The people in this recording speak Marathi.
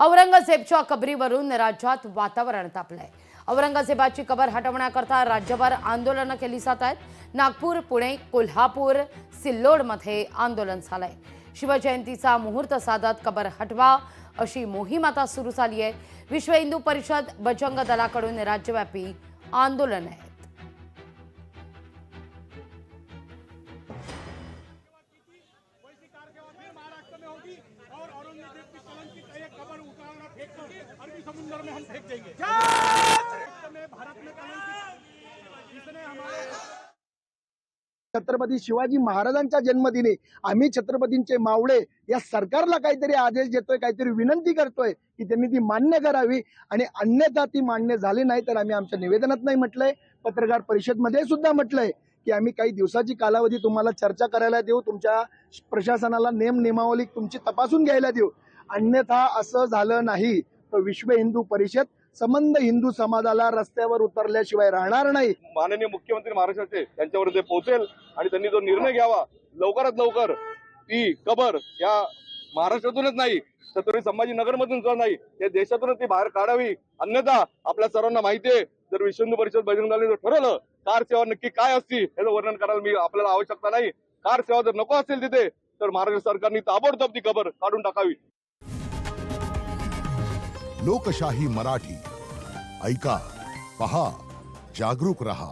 औरंगजेबच्या कबरीवरून राज्यात वातावरण तापलंय। औरंगजेबाची कबर हटवण्याकरता राज्यभर आंदोलनं केली जात आहेत। नागपूर, पुणे, कोल्हापूर, सिल्लोडमध्ये आंदोलन झालंय। शिवजयंतीचा मुहूर्त साधत कबर हटवा अशी मोहीम आता सुरू झाली आहे। विश्व हिंदू परिषद बजरंग दलाकडून राज्यव्यापी आंदोलन आहे। अरबी समुद्र में हम फेंक देंगे। भारत में इसने हमारे छत्रपती शिवाजी महाराजांच्या जन्मदिनी आम्ही छत्रपतींचे मावळे या सरकारला काहीतरी आदेश देतोय, काहीतरी विनंती करतोय की त्यांनी ती मान्य करावी, आणि अन्यथा ती मान्य झाली नाही तर आम्ही आमच्या निवेदनात नाही म्हटलंय, पत्रकार परिषदमध्ये सुद्धा म्हटलंय की आम्ही काही दिवसाची कालावधी तुम्हाला चर्चा करायला देऊ, तुमच्या प्रशासनाला नियमावली तुमची तपासून घ्यायला देऊ। अन्यथा असं झालं नाही तर विश्व हिंदू परिषद संबंध हिंदू समाजाला रस्त्यावर उतरल्याशिवाय राहणार नाही। माननीय मुख्यमंत्री महाराष्ट्राचे त्यांच्यावर ते पोहोचेल आणि त्यांनी जो निर्णय घ्यावा लवकरात लवकर, ती कबर या महाराष्ट्रातूनच नाही, छत्रपती संभाजीनगर मधून सुद्धा नाही, या देशातूनच ती बाहेर काढावी। अन्यथा आपल्या सर्वांना माहिती आहे, जर विश्व हिंदू परिषद बजरंग दलाने ठरवलं कार सेवा नक्की काय असती याचं वर्णन करायला मी आपल्याला आवश्यकता नाही। कार सेवा जर नको असेल तिथे तर महाराष्ट्र सरकारने ताबडतोब ती कबर काढून टाकावी। लोकशाही मराठी ऐका, पहा, जागरूक रहा।